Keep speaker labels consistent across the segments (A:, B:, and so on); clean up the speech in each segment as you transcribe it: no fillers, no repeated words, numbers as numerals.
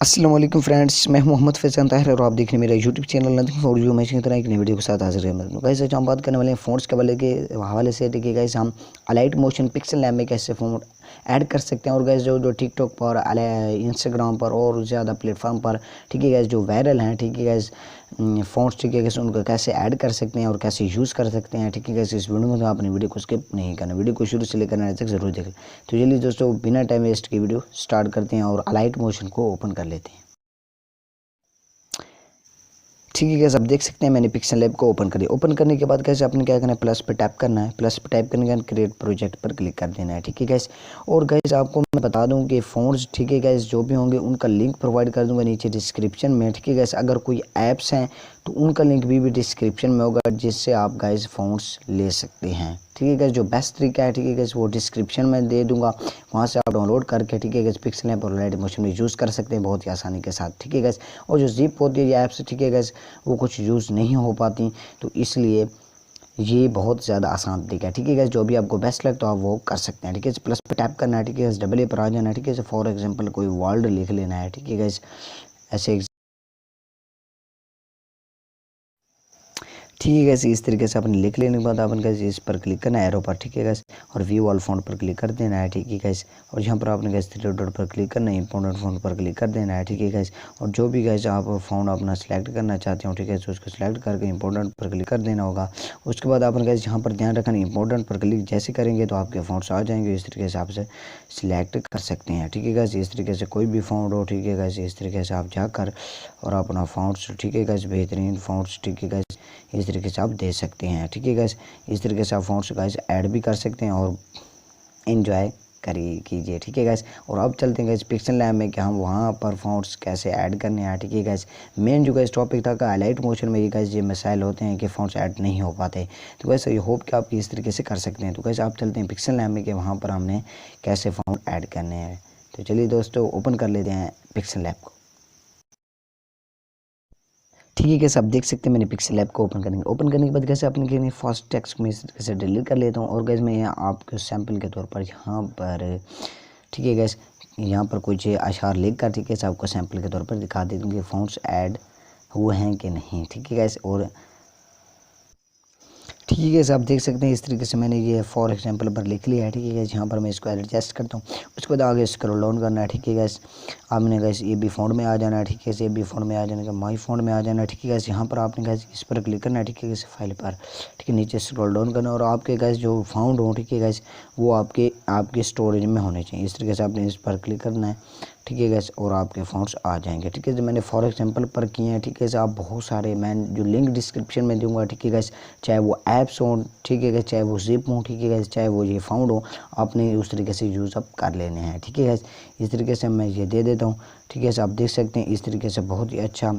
A: अस्सलाम वालेकुम फ्रेंड्स, मैं मोहम्मद फैज़ान ताहिर और आप देख रहे हैं मेरा यूट्यूब चैनल nothing4you। मैं इसी तरह एक नई वीडियो के साथ हाजिर है। गाइस आज हम बात करने वाले हैं फ़ॉन्ट्स के हवाले से। ठीक है गाइस, हम अलाइट मोशन पिक्सल लैब में कैसे फ़ॉन्ट ऐड कर सकते हैं। और गाइस जो टिकटॉक पर, इंस्टाग्राम पर और ज़्यादा प्लेटफॉर्म पर, ठीक है गाइस, जो वायरल हैं, ठीक है गाइस, फ़ॉन्ट्स, ठीक है गाइस, उनको कैसे ऐड कर सकते हैं और कैसे यूज़ कर सकते हैं। ठीक है गाइस, इस वीडियो में तो आपने वीडियो को स्किप नहीं करना, वीडियो को शुरू से लेकर अंत तक ज़रूर देखें। तो चलिए दोस्तों, बिना टाइम वेस्ट की वीडियो स्टार्ट करते हैं और अलाइट मोशन को ओपन कर लेते हैं। ठीक है, कैसे आप देख सकते हैं मैंने पिक्सल लैब को ओपन कर दिया। ओपन करने के बाद कैसे आपने क्या करना है, प्लस पे टैप करना है। प्लस पे टैप करने के बाद क्रिएट प्रोजेक्ट पर क्लिक कर देना है। ठीक है गैस, और गैस आपको मैं बता दूं कि फ़ॉन्ट्स, ठीक है गैस, जो भी होंगे उनका लिंक प्रोवाइड कर दूंगा नीचे डिस्क्रिप्शन में। ठीक है गैस, अगर कोई ऐप्स हैं तो उनका लिंक भी डिस्क्रिप्शन में होगा, जिससे आप गाइस फ़ॉन्ट्स ले सकते हैं। ठीक है गैस, जो बेस्ट तरीका है, ठीक है गैस, वो डिस्क्रिप्शन में दे दूंगा, वहाँ से आप डाउनलोड करके, ठीक है गैस, पिक्सल लैब और अलाइटमोशन में यूज़ कर सकते हैं बहुत ही आसानी के साथ। ठीक है गैस, और जो ज़िप होती है ये ऐप्स, ठीक है गैस, वो कुछ यूज़ नहीं हो पाती, तो इसलिए ये बहुत ज़्यादा आसान तरीका है। ठीक है गैस, जो भी आपको बेस्ट लगता हो आप वो कर सकते हैं। ठीक है, प्लस पे टैप करना है। ठीक है गैस, डबल ए पर आ जाना है। ठीक है, फॉर एग्जांपल कोई वर्ड लिख लेना है। ठीक है गैस, ऐसे ठीक है गैस, इस तरीके से आपने लिख लेने के बाद आपने गैस इस पर क्लिक करना है, एरो पर। ठीक है गैस, और व्यू ऑल फॉन्ट पर क्लिक कर देना है। ठीक है गैस, और यहाँ पर आपने गैस थ्री डॉट पर क्लिक करना है, इंपॉर्टेंट फॉन्ट पर क्लिक कर देना है। ठीक है गैस, और जो भी गैस आप फॉन्ट अपना सेलेक्ट करना चाहते हो, ठीक है, तो उसको सेलेक्ट करके इंपॉर्टेंट पर क्लिक कर देना होगा। उसके बाद आपने गैस यहाँ पर ध्यान रखना, इंपॉर्टेंट पर क्लिक जैसे करेंगे तो आपके फॉन्ट्स आ जाएंगे। इस तरीके से आपसे सिलेक्ट कर सकते हैं। ठीक है गैस, इस तरीके से कोई भी फॉन्ट हो, ठीक है गैस, इस तरीके से आप जाकर और अपना फॉन्ट्स, ठीक है गैस, बेहतरीन फॉन्ट्स, ठीक है गैस, इस तरीके से आप दे सकते हैं। ठीक है गैस, इस तरीके से आप फॉन्ट्स गाइस ऐड भी कर सकते हैं और एंजॉय करिए कीजिए। ठीक है गैस, और अब चलते हैं गैस पिक्सल लैब में कि हम वहाँ पर फॉन्ट्स कैसे ऐड करने हैं। ठीक है गैस, मेन जो गैस टॉपिक था का अलाइट मोशन में ये गैस ये मसाइल होते हैं कि फॉन्ट्स ऐड नहीं हो पाते। तो गैस ये होप कि आप इस तरीके से कर सकते हैं। तो गैस आप चलते हैं पिक्सल लैब में कि वहाँ पर हमने कैसे फॉन्ट ऐड करने हैं। तो चलिए दोस्तों, ओपन कर लेते हैं पिक्सल लैब को। ठीक है कैसे आप देख सकते हैं मैंने पिक्सल लैब को ओपन करने के बाद कैसे अपने के फर्स्ट टेक्स्ट में इस तरीके से डिलीट कर लेता हूँ। और गैस मैं यहाँ आपको सैम्पल के तौर पर यहाँ पर, ठीक है गैस, यहाँ पर कुछ अशार लिख कर, ठीक है, आपको सैम्पल के तौर पर दिखा देता हूँ कि फॉन्ट्स ऐड हुए हैं कि नहीं। ठीक है गैस, और ठीक है गैस, आप देख सकते हैं इस तरीके से मैंने ये फॉर एग्जांपल पर लिख लिया है। ठीक है गैस, यहाँ पर मैं इसको एडजस्ट करता हूँ। उसके बाद आगे स्क्रॉल डाउन करना है। ठीक है गैस, आपने गैस ये भी फॉन्ट में आ जाना है। ठीक है, ये भी फॉन्ट में आ जाने का, माई फॉन्ट में आ जाना है। ठीक है गैस, यहाँ पर आपने गैस इस पर क्लिक करना है। ठीक है गैस, फाइल पर, ठीक है, नीचे स्क्रॉल डाउन करना और आपके गैस जो फॉन्ट हो, ठीक है गैस, वो आपके स्टोरेज में होने चाहिए। इस तरीके से आपने इस पर क्लिक करना है। ठीक है गैस, और आपके फॉन्ट्स आ जाएंगे। ठीक है, जो मैंने फॉर एग्जांपल पर किए हैं। ठीक है, आप बहुत सारे मैं जो लिंक डिस्क्रिप्शन में दूंगा, ठीक है गैस, चाहे वो ऐप्स हों, ठीक है गैस, चाहे वो जिप हो, ठीक है गैस, चाहे वो ये फाउंड हो, आपने उस तरीके से यूज़ अप कर लेने हैं। ठीक है गैस, इस तरीके से मैं ये दे देता हूँ। ठीक है, आप देख सकते हैं इस तरीके से बहुत ही अच्छा।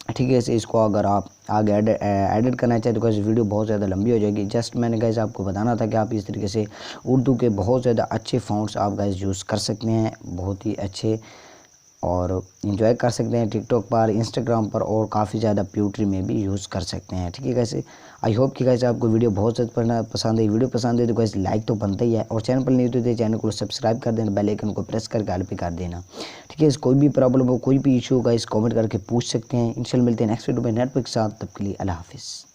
A: ठीक है, इसको अगर आप आगे एडिट करना चाहें तो गैस वीडियो बहुत ज़्यादा लंबी हो जाएगी। जस्ट मैंने गैस आपको बताना था कि आप इस तरीके से उर्दू के बहुत ज़्यादा अच्छे फ़ॉन्ट्स आप गैस यूज़ कर सकते हैं, बहुत ही अच्छे, और इन्जॉय कर सकते हैं टिकटॉक पर, इंस्टाग्राम पर, और काफ़ी ज़्यादा प्यूट्री में भी यूज़ कर सकते हैं। ठीक है कैसे, आई होप कि कैसे आपको वीडियो बहुत ज़्यादा पसंद है। वीडियो पसंद है तो कैसे लाइक तो बनता ही है, और चैनल पर नहीं होते तो चैनल को सब्सक्राइब कर देना, बेल आइकन को प्रेस करके ऑल पे कर देना। ठीक है, कोई भी प्रॉब्लम हो, कोई भी इशू होगा, इस कॉमेंट करके पूछ सकते हैं। इंशाल्लाह मिलते हैं नेक्स्ट वीडियो में नेटवर्क के साथ, तब के लिए अल्लाह हाफिज़।